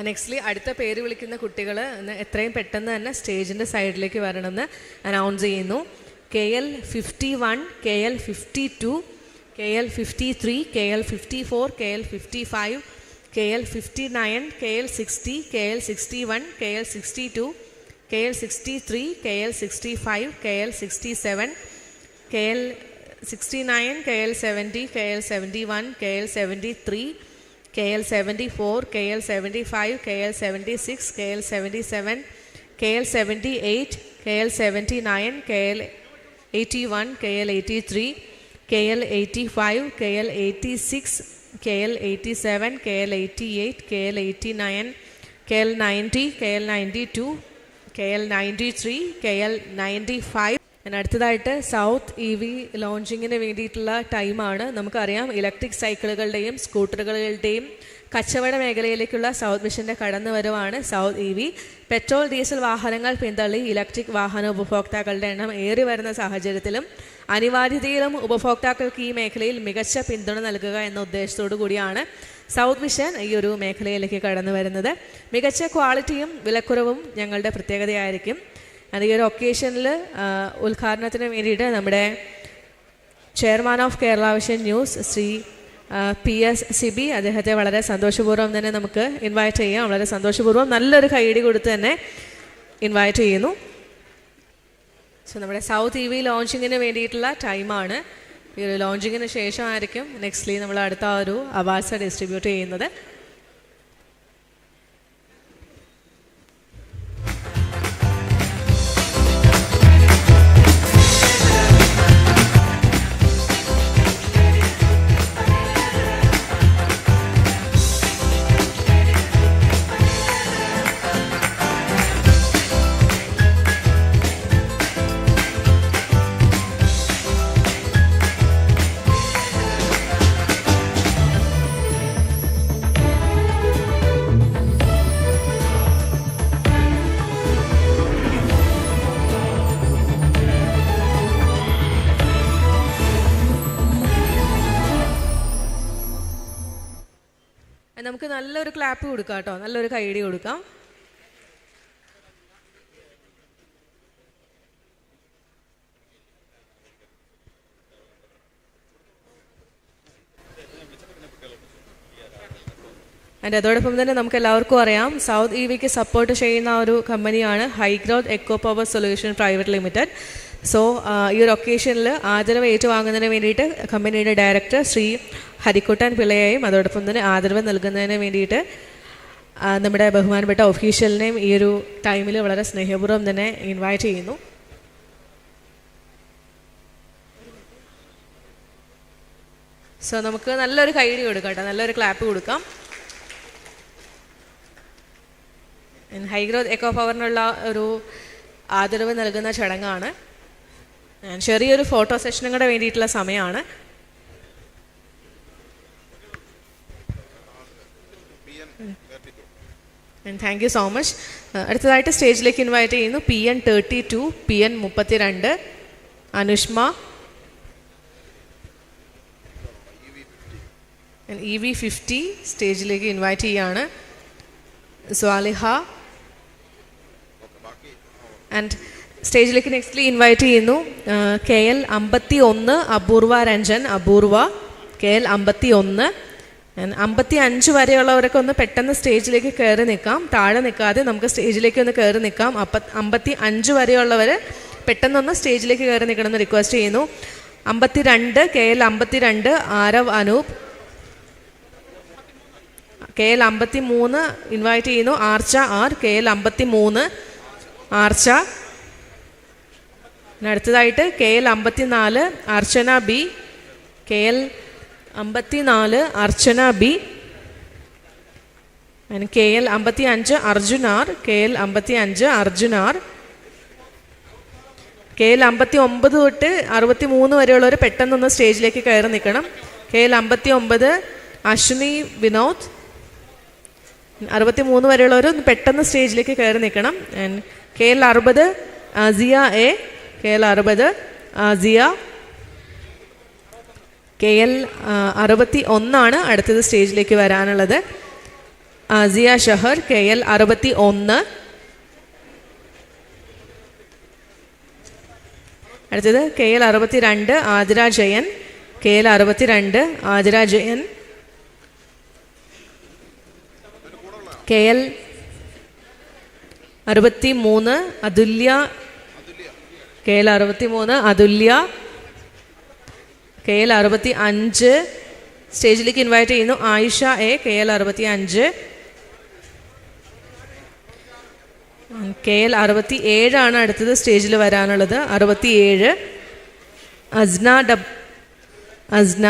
നെക്സ്റ്റ്ലി അടുത്ത പേര് വിളിക്കുന്ന കുട്ടികൾ എത്രയും പെട്ടെന്ന് തന്നെ സ്റ്റേജിൻ്റെ സൈഡിലേക്ക് വരണമെന്ന് അനൗൺസ് ചെയ്യുന്നു. KL 51, KL 52, KL 53, KL 54, KL 55, KL 59, KL 60, KL 61, KL 62, KL 63, KL 65, KL 67, KL 69, KL 70, KL 71, KL 73, KL 74, KL 75, KL 76, KL 77, KL 78, KL 79, KL 81, KL 83, KL 85, KL 86, KL 87, KL 88, KL 89, KL 90, KL 92, KL 93, KL 95. അടുത്തതായിട്ട് south EV ലോഞ്ചിങ്ങിന് വേണ്ടിയിട്ടുള്ള ടൈമാണ്. നമുക്കറിയാം electric സൈക്കിളുകളുടെയും സ്കൂട്ടറുകളുടെയും കച്ചവട മേഖലയിലേക്കുള്ള south മിഷൻ്റെ കടന്നുവരവാണ് south EV. Petrol diesel വാഹനങ്ങൾ പിന്തള്ളി ഇലക്ട്രിക് വാഹന ഉപഭോക്താക്കളുടെ എണ്ണം ഏറി വരുന്ന സാഹചര്യത്തിലും അനിവാര്യതയിലും ഉപഭോക്താക്കൾക്ക് ഈ മേഖലയിൽ മികച്ച പിന്തുണ നൽകുക എന്ന ഉദ്ദേശത്തോടു കൂടിയാണ് സൗത്ത് മിഷൻ ഈ ഒരു മേഖലയിലേക്ക് കടന്നു വരുന്നത്. മികച്ച ക്വാളിറ്റിയും വിലക്കുറവും ഞങ്ങളുടെ പ്രത്യേകതയായിരിക്കും. ഈ ഒരു ഒക്കേഷനിൽ ഉദ്ഘാടനത്തിന് വേണ്ടിയിട്ട് നമ്മുടെ chairman of Kerala Vision News Shri PS Sibi അദ്ദേഹത്തെ വളരെ സന്തോഷപൂർവ്വം തന്നെ നമുക്ക് ഇൻവൈറ്റ് ചെയ്യാം. വളരെ സന്തോഷപൂർവ്വം നല്ലൊരു കൈയടി കൊടുത്ത് തന്നെ ഇൻവൈറ്റ് ചെയ്യുന്നു. സോ നമ്മുടെ സൗത്ത് EV ലോഞ്ചിങ്ങിന് വേണ്ടിയിട്ടുള്ള ടൈമാണ്. ഈ ഒരു ലോഞ്ചിങ്ങിന് ശേഷമായിരിക്കും നെക്സ്റ്റ്ലി നമ്മൾ അടുത്ത ഒരു അവാർഡ്സ് ഡിസ്ട്രിബ്യൂട്ട് ചെയ്യുന്നത്. നമുക്ക് നല്ലൊരു ക്ലാപ്പ് കൊടുക്കാം കേട്ടോ, നല്ലൊരു കൈയടി കൊടുക്കാം. അതോടൊപ്പം തന്നെ നമുക്ക് എല്ലാവർക്കും അറിയാം സൗത്ത് EVക്ക് സപ്പോർട്ട് ചെയ്യുന്ന ഒരു കമ്പനിയാണ് high growth eco power solution private limited. So ഈ ഒരു ഒക്കേഷനിൽ ആദരവ് ഏറ്റുവാങ്ങുന്നതിന് വേണ്ടിയിട്ട് കമ്പനിയുടെ ഡയറക്ടർ ശ്രീ ഹരിക്കുട്ടൻ പിള്ളയെയും അതോടൊപ്പം തന്നെ ആദരവ് നൽകുന്നതിന് വേണ്ടിയിട്ട് നമ്മുടെ ബഹുമാനപ്പെട്ട ഒഫീഷ്യലിനെയും ഈ ഒരു ടൈമിൽ വളരെ സ്നേഹപൂർവ്വം തന്നെ ഇൻവൈറ്റ് ചെയ്യുന്നു. സോ നമുക്ക് നല്ലൊരു കൈയടി കൊടുക്കാം കേട്ടോ, നല്ലൊരു ക്ലാപ്പ് കൊടുക്കാം. ഹൈഗ്രോത്ത് എക്കോ പവറിനുള്ള ഒരു ആദരവ് നൽകുന്ന ചടങ്ങാണ്. ചെറിയൊരു ഫോട്ടോ സെഷനും കൂടെ വേണ്ടിയിട്ടുള്ള സമയമാണ്. Thank you so much. അടുത്തതായിട്ട് സ്റ്റേജിലേക്ക് ഇൻവൈറ്റ് ചെയ്യുന്നു PN 32, PN 32, അനുഷ്മ, EV 50 സ്റ്റേജിലേക്ക് ഇൻവൈറ്റ് ചെയ്യുകയാണ്. സ്വാലിഹ ആൻഡ് സ്റ്റേജിലേക്ക് നെക്സ്റ്റ്ലി ഇൻവൈറ്റ് ചെയ്യുന്നു KL 51, അപൂർവ രഞ്ജൻ, അപൂർവ KL 51. 55 വരെയുള്ളവരൊക്കെ ഒന്ന് പെട്ടെന്ന് സ്റ്റേജിലേക്ക് കയറി നിൽക്കാം, താഴെ നിൽക്കാതെ നമുക്ക് സ്റ്റേജിലേക്ക് ഒന്ന് കയറി നിൽക്കാം. 55 വരെയുള്ളവർ പെട്ടെന്നൊന്ന് സ്റ്റേജിലേക്ക് കയറി നിൽക്കണമെന്ന് റിക്വസ്റ്റ് ചെയ്യുന്നു. 52 KL 52, Aarav Anoop. KL 53 invite ചെയ്യുന്നു ആർച്ച R, KL 53, ആർച്ച. അടുത്തതായിട്ട് KL 54 അർച്ചന B, KL 54 അർച്ചന B. KL 55 Arjun R, KL 55 Arjun R. KL 59 തൊട്ട് 63 വരെയുള്ളവർ പെട്ടെന്നൊന്ന് സ്റ്റേജിലേക്ക് കയറി നിൽക്കണം. KL 59 അശ്വിനി വിനോദ്. 63 വരെയുള്ളവർ ഒന്ന് പെട്ടെന്ന് സ്റ്റേജിലേക്ക് കയറി നിൽക്കണം. KL 60 Siya A, KL 60 Siya. KL 61 അടുത്തത് സ്റ്റേജിലേക്ക് വരാനുള്ളത്. ആസിയ ഷഹർ KL 61. അടുത്തത് KL 62 Athira Jayan, KL 62 Athira Jayan. KL 63 അതുല്യ, KL 63 അതുല്യ. KL 65 സ്റ്റേജിലേക്ക് ഇൻവൈറ്റ് ചെയ്യുന്നു ആയിഷ A, KL 65. KL 67 ആണ് അടുത്തത് സ്റ്റേജിൽ വരാനുള്ളത്. 67 അസ്ന അസ്ന,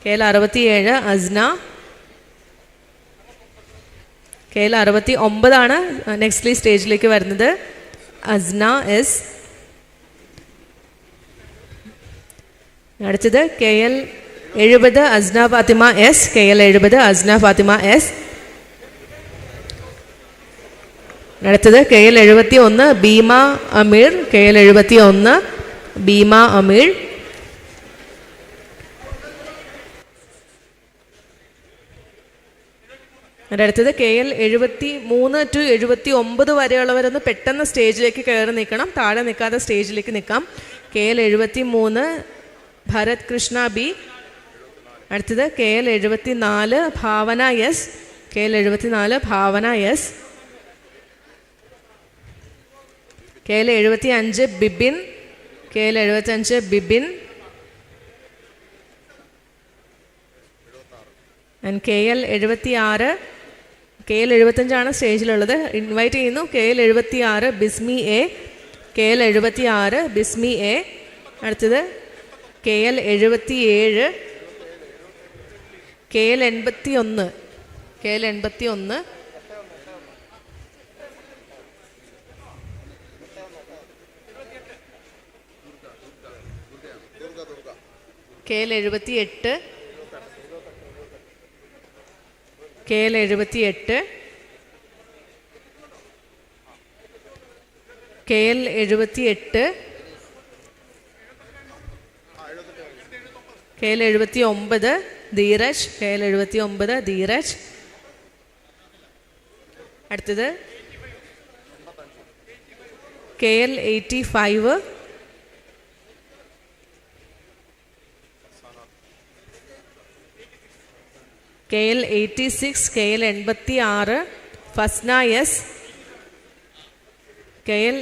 KL 67 അസ്ന. KL 69 ആണ് നെക്സ്റ്റ്ലി സ്റ്റേജിലേക്ക് വരുന്നത്, അസ്ന S. അടുത്തത് KL 70 Asna Fathima S, KL 70 Asna Fathima S. അടുത്തത് KL 71 ബീമ അമീർ, KL 71 ബീമ അമീർ. അടുത്തത് KL 73 to 79 വരെയുള്ളവരൊന്ന് പെട്ടെന്ന് സ്റ്റേജിലേക്ക് കയറി നിൽക്കണം, താഴെ നിൽക്കാതെ സ്റ്റേജിലേക്ക് നിൽക്കാം. KL 73 Bharath Krishna B. അടുത്തത് KL 74 Bhavana S, KL 74 Bhavana S. KL 75 Bibin, KL 75 Bibin. And KL 76, KL 75 സ്റ്റേജിലുള്ളത്. ഇൻവൈറ്റ് ചെയ്യുന്നു KL 76 Bismi A, KL 76 Bismi A. അടുത്തത് KL 77 KL 81, KL 81. KL 78, KL 78. KL 78, KL 79 Dheeraj, KL 79 Dheeraj. അടുത്തത് KL 85 KL 86, KL 86 Fasna S, KL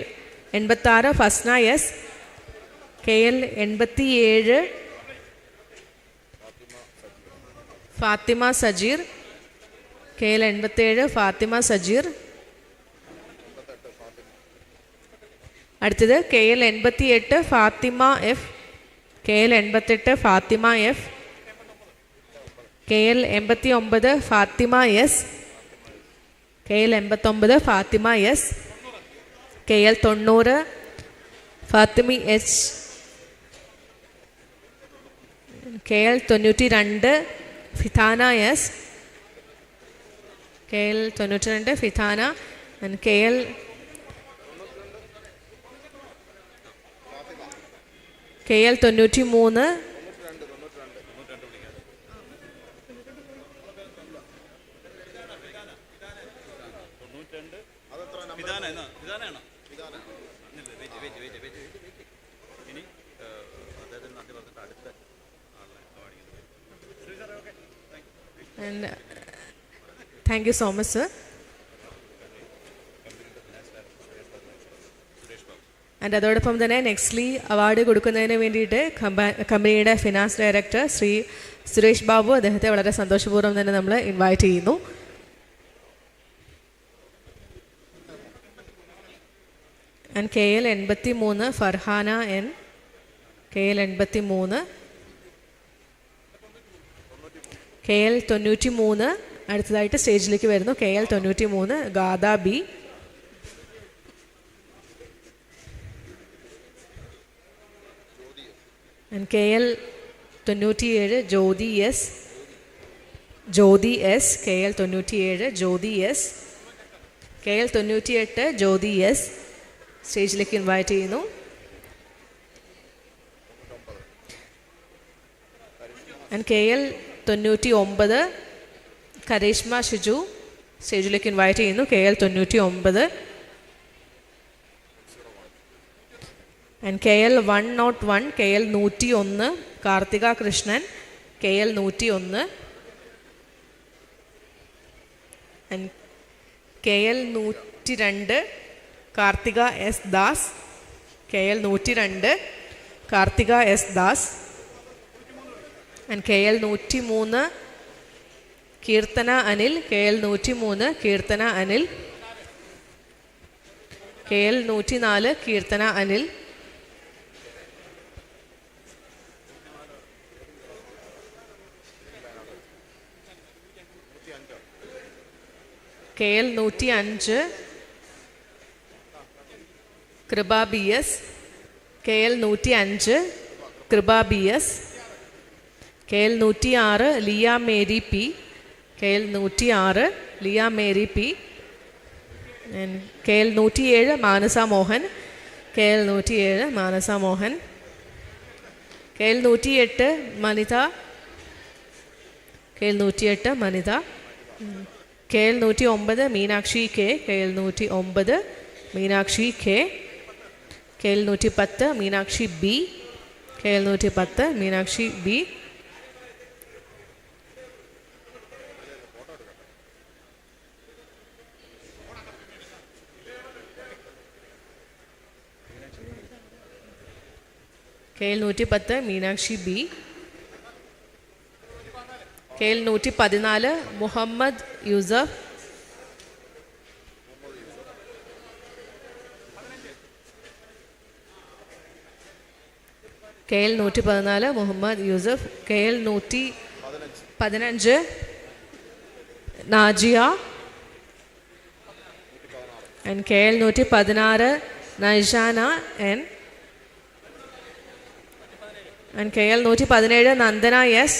86 Fasna S. KL 87 Fathima Sajeer, KL 87 Fathima Sajeer. അടുത്തത് KL 88 Fathima F, KL 88 Fathima F. KL 89 Fathima S, KL 89 Fathima S. KL 90 Fathimi H. KL 92 Fithana S, KL 92 Fithana. And KL KL 93 and thank you so much sir. And അതോടൊപ്പം തന്നെ nextly award കൊടുക്കുന്നതിന് വേണ്ടിയിട്ട് കമ്പനിയുടെ finance director Shri Suresh Babu, അദ്ദേഹത്തെ വളരെ സന്തോഷപൂർവ്വം തന്നെ നമ്മൾ ഇൻവൈറ്റ് ചെയ്യുന്നു. And KL 83 Farhana N, KL 83. KL 93 അടുത്തതായിട്ട് സ്റ്റേജിലേക്ക് വരുന്നു, KL 93 Gada B. And KL 97 Jyothi S, Jyothi S, KL 97 Jyothi S. KL 98 Jyothi S സ്റ്റേജിലേക്ക് ഇൻവൈറ്റ് ചെയ്യുന്നു. ആൻഡ് KL 99 കരേഷ്മ ഷിജു സ്റ്റേജിലേക്ക് ഇൻവൈറ്റ് ചെയ്യുന്നു. KL 99. And KL 101, KL 101, Karthika Krishnan KL 101. And KL 102, Karthika S Das KL 102, Karthika S Das. And KL 103, Keerthana Anil KL 103, Keerthana Anil. KL 104, Keerthana Anil. KL 105, കൃപ BS KL 105, കൃപ BS. KL 106, Liya Mary P KL 106, Liya Mary P. KL 107, Manasa Mohan KL 107, Manasa Mohan. KL 108, Manitha KL 108, Manitha. KL 109, Meenakshi K KL 109, Meenakshi K. KL 110, Meenakshi B KL 110, Meenakshi B. KL 110, Meenakshi B. KL 114, Muhammad Yusuf. KL 114, Muhammad Yusuf. KL 115, Najiya. And KL 116, Naishana N. And KL 117, Nandana S.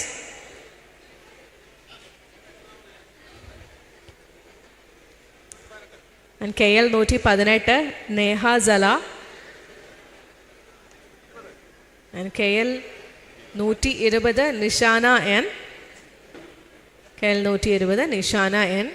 And KL 118, Neha Sala. And KL 120, Nishana N. KL 120, Nishana N.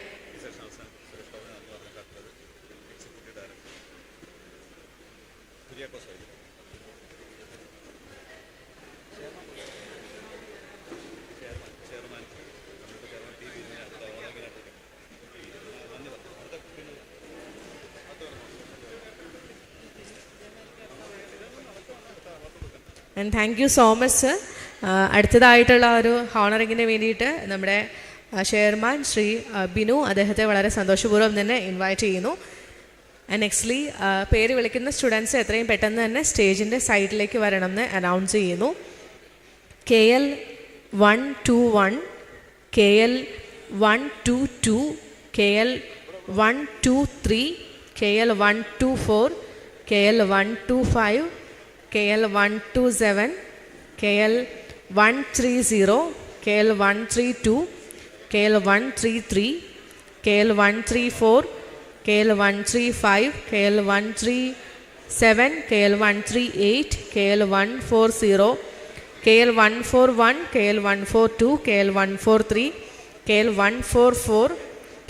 And thank you so much sir. അടുത്തതായിട്ടുള്ള ഒരു ഹോണറിങ്ങിന് വേണ്ടിയിട്ട് നമ്മുടെ chairman Shri Binu അദ്ദേഹത്തെ വളരെ സന്തോഷപൂർവ്വം തന്നെ invite ചെയ്യുന്നു. ആൻഡ് നെക്സ്റ്റ്ലി പേര് വിളിക്കുന്ന സ്റ്റുഡൻസ് എത്രയും പെട്ടെന്ന് തന്നെ സ്റ്റേജിൻ്റെ സൈഡിലേക്ക് വരണമെന്ന് അനൗൺസ് ചെയ്യുന്നു. KL 121, KL 122, KL 123, KL 124, KL 125, KL 127, KL 130, KL 132, KL 133, KL 134, KL 135, KL 137, KL 138, KL 140, KL 141, KL 142, KL 143, KL 144,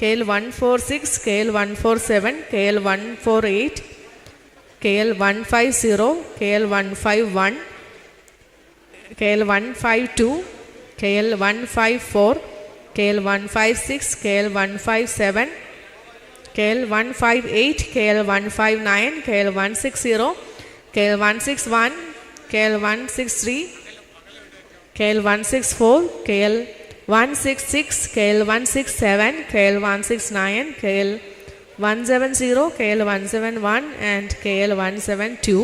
KL 146, KL 147, KL 148, KL 150, KL 151, KL 152, KL 154, KL 156, KL 157, KL 158, KL 159, KL 160, KL 161, KL 163, KL 164, KL 166, KL 167, KL 169, KL 170, KL 171 and KL 172.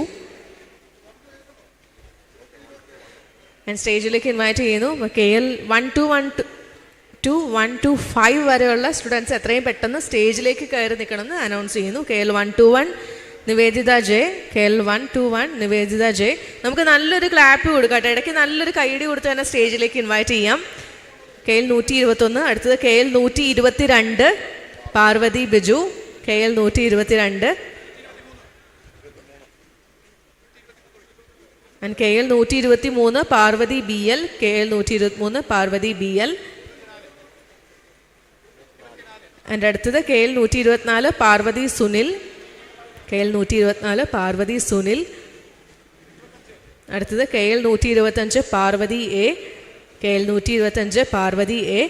And സ്റ്റേജിലേക്ക് invite ചെയ്യുന്നു. KL 121-125 വരെയുള്ള students എത്രയും പെട്ടെന്ന് സ്റ്റേജിലേക്ക് കയറി നിൽക്കണമെന്ന് announce ചെയ്യുന്നു. KL 121 Nivedita J, KL 121 Nivedita J. നമുക്ക് നല്ലൊരു ക്ലാപ്പ് കൊടുക്കട്ടെ, ഇടയ്ക്ക് നല്ലൊരു കൈയടി കൊടുത്ത് തന്നെ സ്റ്റേജിലേക്ക് ഇൻവൈറ്റ് ചെയ്യാം. KL 121. അടുത്തത് KL 122 Parvathi Biju, KL 122. And KL 123 Parvathi BL, KL 123 Parvathi BL. എൻ്റെ അടുത്തത് KL 124 പാർവതി സുനിൽ. KL 124 പാർവതി സുനിൽ. അടുത്തത് KL 125 Parvathi A. KL 125 Parvathi A.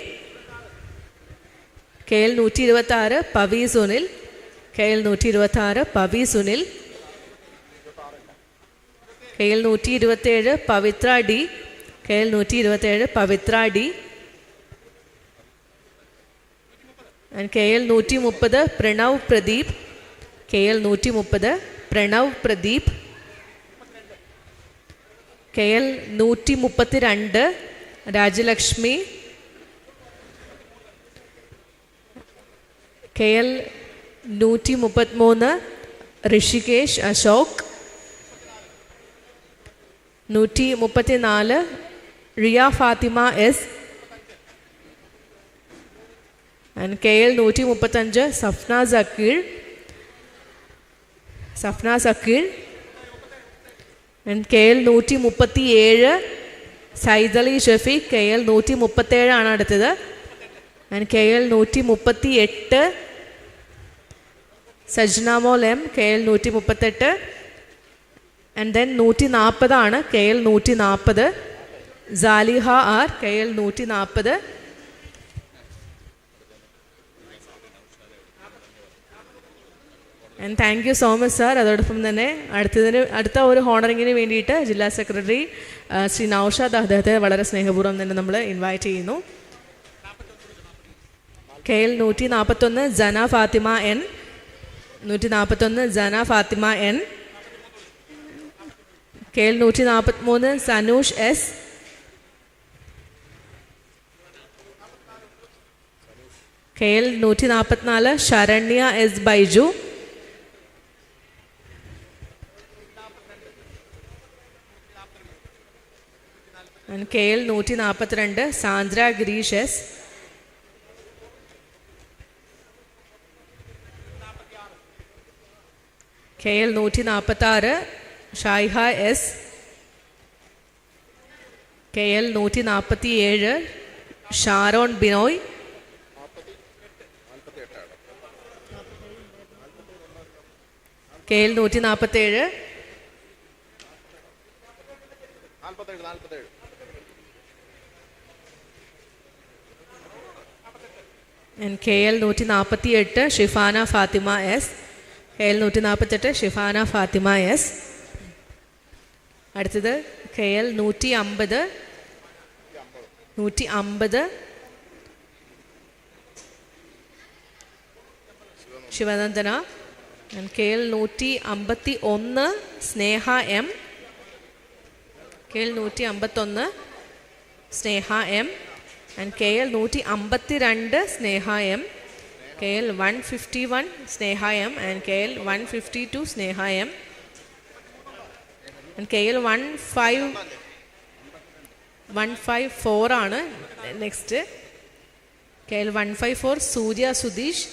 KL 126 Pavi Sunil. KL 126 Pavi Sunil. KL 127 Pavithra D. KL 127 Pavithra D. And KL 130 Pranav Pradeep. KL 130 Pranav Pradeep. KL 132 Rajalakshmi. KL 133 Rishikesh Ashok. 134 Riya Fathima S. And KL 135 Safna Sakkeer. Safna Sakkeer. And KL 137 Saidali Shafeeq. KL 137 ആണ് അടുത്തത്. And KL 138 Sajnamol M. KL 138. And then 140 ആണ് KL 140 Saliha R. KL 140. And thank you so much sir. അതോടൊപ്പം തന്നെ അടുത്ത ഒരു ഹോണറിങ്ങിന് വേണ്ടിയിട്ട് ജില്ലാ സെക്രട്ടറി ശ്രീ നൗഷാദ് അദ്ദേഹത്തെ വളരെ സ്നേഹപൂർവ്വം തന്നെ നമ്മൾ ഇൻവൈറ്റ് ചെയ്യുന്നു. KL 141 Jana Fathima N. 141 Jana Fathima N. KL 143 Sanush S. KL 144 Saranya S Baiju. And KL 142 Sandra Gireesh S. KL 146 Shaiha S. KL 147 Sharon Binoy. KL 147 and KL 148 Shifana Fathima S. KL 148 Shifana Fathima S. അടുത്തത് KL 150 Sivanandana. And KL 151 Sneha M. KL 151 Sneha M. And KL 152 Sneha M. KL 151 Sneha M. And KL 152 Sneha M. And KL 154 ആണ് next. KL 154 Surya Sudheesh.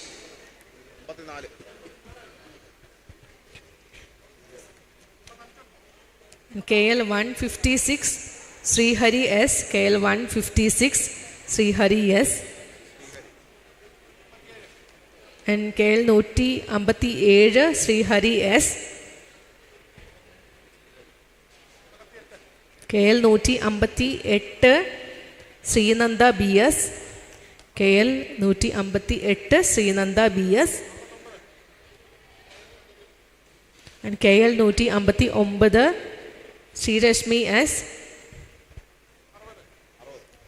KL 156 Srihari S. KL 156 Srihari S. And KL 157 Srihari S. KL 158 Sreenanda BS. KL 158 Sreenanda BS. And KL 159 Sreerashmi S.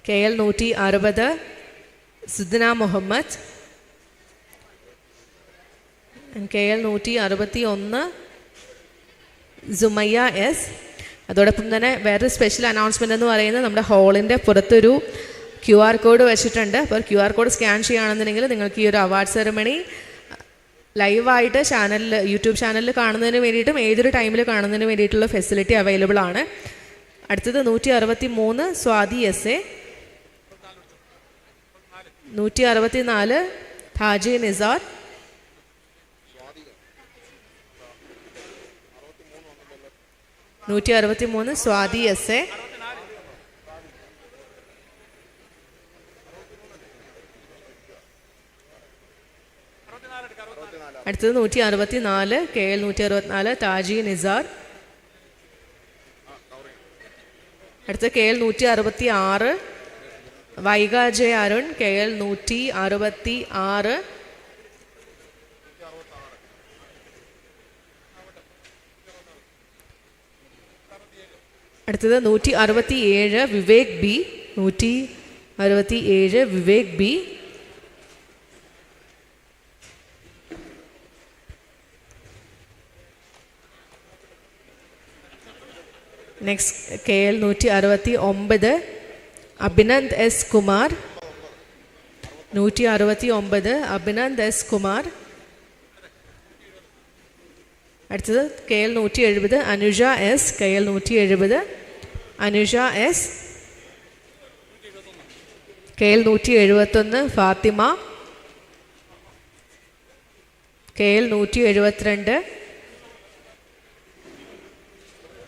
KL 160 Sudna Muhammad. And KL 161 Sumayya S. അതോടൊപ്പം തന്നെ വേറൊരു special announcement എന്ന് പറയുന്നത് നമ്മുടെ ഹാളിൻ്റെ പുറത്തൊരു QR code വെച്ചിട്ടുണ്ട്. അപ്പോൾ QR കോഡ് സ്കാൻ ചെയ്യുകയാണെന്നുണ്ടെങ്കിൽ നിങ്ങൾക്ക് ഈ ഒരു അവാർഡ് സെറമണി ലൈവായിട്ട് യൂട്യൂബ് ചാനലിൽ കാണുന്നതിന് വേണ്ടിയിട്ടും ഏതൊരു ടൈമിൽ കാണുന്നതിന് വേണ്ടിയിട്ടുള്ള ഫെസിലിറ്റി അവൈലബിൾ ആണ്. അടുത്തത് 163 സ്വാതി SA. 164 താജി നിസാർ. 163 സ്വാതി SA. അടുത്തത് 164 KL 164 താജി നിസാർ. അടുത്തത് KL 166 Vaiga J Arun KL 166. അടുത്തത് 167 Vivek B. 167 Vivek B. Next KL 169 Abhinand S Kumar. 169 Abhinand S Kumar. അടുത്തത് KL 170 Anuja S. KL 170 Anuja S. KL 171 Fathima. KL 172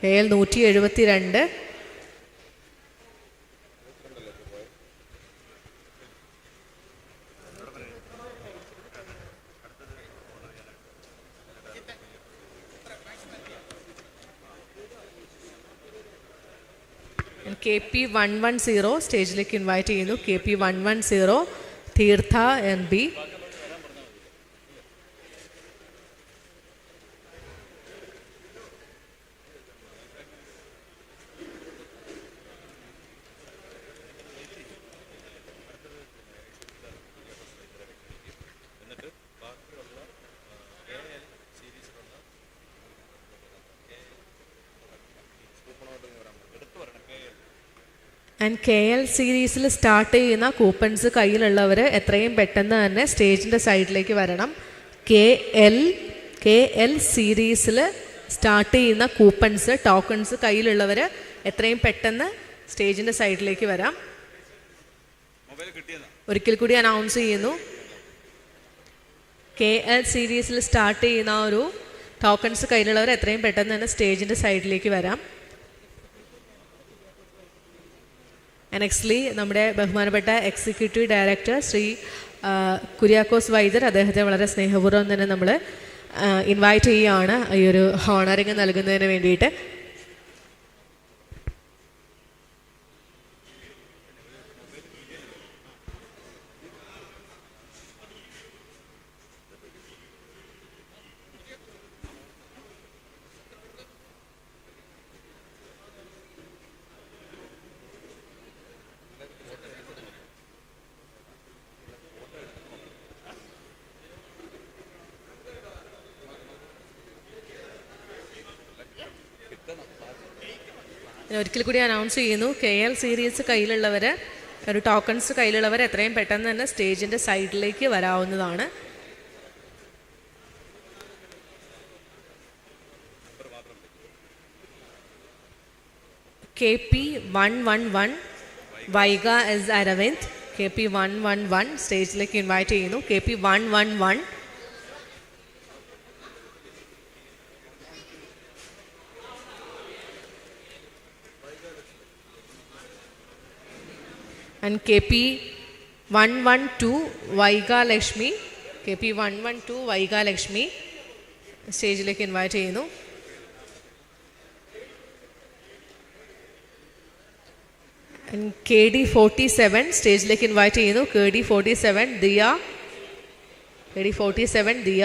KL 172. KP 110 സ്റ്റേജിലേക്ക് ഇൻവൈറ്റ് ചെയ്യുന്നു. KP 110 Theertha NB. And KL സീരീസിൽ സ്റ്റാർട്ട് ചെയ്യുന്ന കൂപ്പൺസ് കയ്യിലുള്ളവർ എത്രയും പെട്ടെന്ന് തന്നെ സ്റ്റേജിൻ്റെ സൈഡിലേക്ക് വരണം. KL സീരീസിൽ സ്റ്റാർട്ട് ചെയ്യുന്ന കൂപ്പൺസ് ടോക്കൺസ് കയ്യിലുള്ളവർ എത്രയും പെട്ടെന്ന് സ്റ്റേജിൻ്റെ സൈഡിലേക്ക് വരാം. ഒരിക്കൽ കൂടി അനൗൺസ് ചെയ്യുന്നു. KL സീരീസിൽ സ്റ്റാർട്ട് ചെയ്യുന്ന ഒരു ടോക്കൺസ് കയ്യിലുള്ളവർ എത്രയും പെട്ടെന്ന് തന്നെ സ്റ്റേജിൻ്റെ സൈഡിലേക്ക് വരാം. നെക്സ്റ്റ്ലി നമ്മുടെ ബഹുമാനപ്പെട്ട എക്സിക്യൂട്ടീവ് ഡയറക്ടർ ശ്രീ കുര്യാക്കോസ് വൈദ്യർ, അദ്ദേഹത്തെ വളരെ സ്നേഹപൂർവ്വം തന്നെ നമ്മൾ ഇൻവൈറ്റ് ചെയ്യുകയാണ് ഈ ഒരു ഹോണറിങ് നൽകുന്നതിന് വേണ്ടിയിട്ട്. ഒരിക്കൽ കൂടി അനൗൺസ് ചെയ്യുന്നു. KL സീരീസ് കയ്യിലുള്ളവർ, ഒരു ടോക്കൺസ് കയ്യിലുള്ളവർ എത്രയും പെട്ടെന്ന് തന്നെ സ്റ്റേജിൻ്റെ സൈഡിലേക്ക് വരാവുന്നതാണ്. KP 111 Vaiga S Aravind. KP 111 സ്റ്റേജിലേക്ക് ഇൻവൈറ്റ് ചെയ്യുന്നു. KP 111. And KP 112 Vaiga Lakshmi. KP 112 Vaiga Lakshmi സ്റ്റേജിലേക്ക് ഇൻവൈറ്റ് ചെയ്യുന്നു. KD 47 സ്റ്റേജിലേക്ക് ഇൻവൈറ്റ് ചെയ്യുന്നു. KD 47 Diya. KD 47 Diya.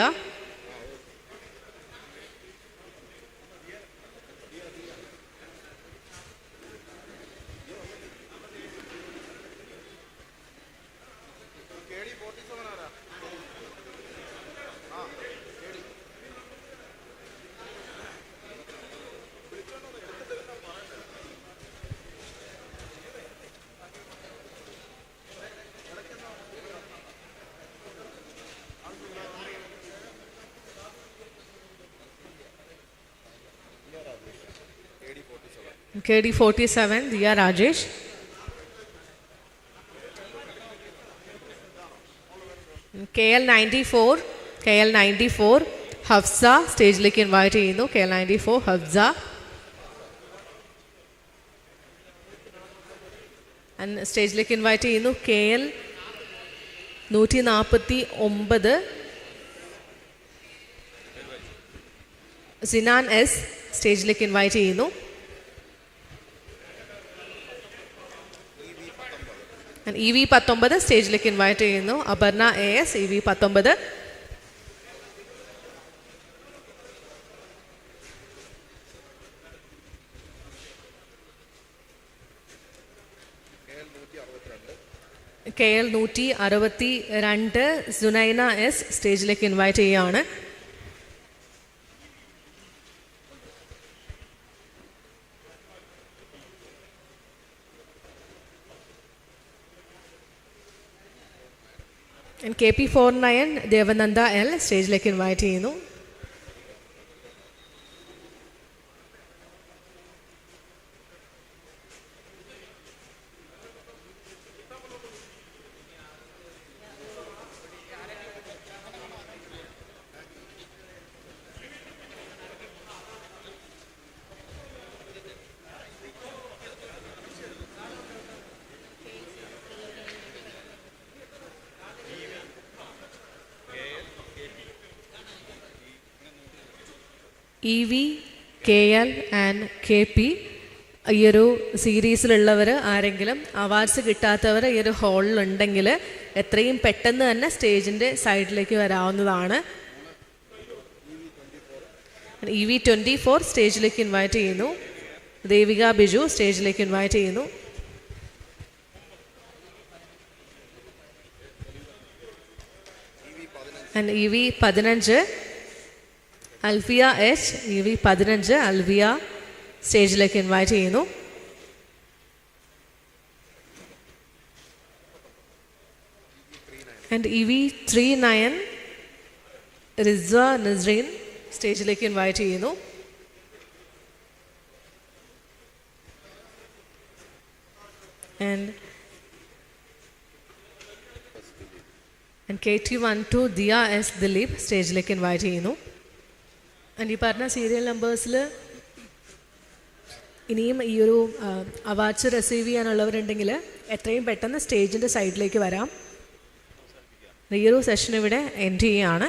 KD 47 Diya Rajesh. KL 94 Hafsa സ്റ്റേജിലേക്ക് ഇൻവൈറ്റ് ചെയ്യുന്നു. KL 94 ഹഫ്സ. സ്റ്റേജിലേക്ക് ഇൻവൈറ്റ് ചെയ്യുന്നു. KL 149 സിനാൻ എസ് സ്റ്റേജിലേക്ക് ഇൻവൈറ്റ് ചെയ്യുന്നു. EV19 സ്റ്റേജിലേക്ക് ഇൻവൈറ്റ് ചെയ്യുന്നു. Aparna AS EV19. KL 162 Sunaina S സ്റ്റേജിലേക്ക് ഇൻവൈറ്റ് ചെയ്യുകയാണ്. KP49 ദേവനന്ദ L സ്റ്റേജിലേക്ക് ഇൻവൈറ്റ് ചെയ്യുന്നു. EV, KL ആൻഡ് KP ഈ ഒരു സീരീസിലുള്ളവർ ആരെങ്കിലും അവാർഡ്സ് കിട്ടാത്തവർ ഈ ഒരു ഹാളിലുണ്ടെങ്കിൽ എത്രയും പെട്ടെന്ന് തന്നെ സ്റ്റേജിൻ്റെ സൈഡിലേക്ക് വരാവുന്നതാണ്. EV24 സ്റ്റേജിലേക്ക് ഇൻവൈറ്റ് ചെയ്യുന്നു. ദേവിക ബിജു സ്റ്റേജിലേക്ക് ഇൻവൈറ്റ് ചെയ്യുന്നു. And EV15 Alfiya H EV15 Alvia സ്റ്റേജിലേക്ക് ഇൻവൈറ്റ് ചെയ്യുന്നു. ആൻഡ് EV39 റിസ നസ്രീൻ സ്റ്റേജിലേക്ക് ഇൻവൈറ്റ് ചെയ്യുന്നു. And KT12 Diya S Dileep സ്റ്റേജിലേക്ക് ഇൻവൈറ്റ് ചെയ്യുന്നു. ആൻഡ് ഈ പറഞ്ഞ സീരിയൽ നമ്പേഴ്സിൽ ഇനിയും ഈ ഒരു അവാർഡ്സ് റിസീവ് ചെയ്യാനുള്ളവരുണ്ടെങ്കിൽ എത്രയും പെട്ടെന്ന് സ്റ്റേജിൻ്റെ സൈഡിലേക്ക് വരാം. ഈ ഒരു സെഷൻ ഇവിടെ എൻഡ് ചെയ്യുകയാണ്.